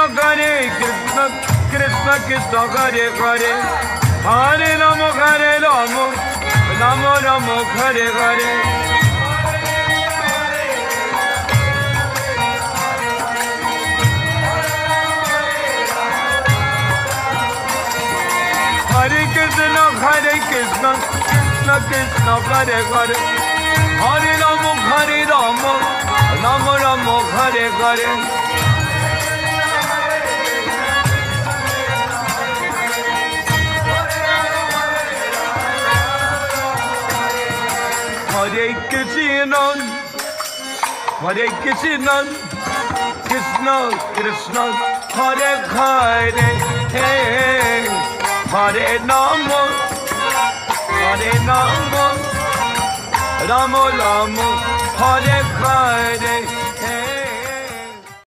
Hare Krishna, Krishna Krishna Hare Hare, Hare Rama, Rama Rama, Hare Hare. Hare Krishna, Krishna Krishna Hare Hare, Hare Rama, Rama Rama, Hare Hare. Hare Krishna, Krishna Krishna, Hare Hare, Hare Rama, Rama Rama, Hare Hare.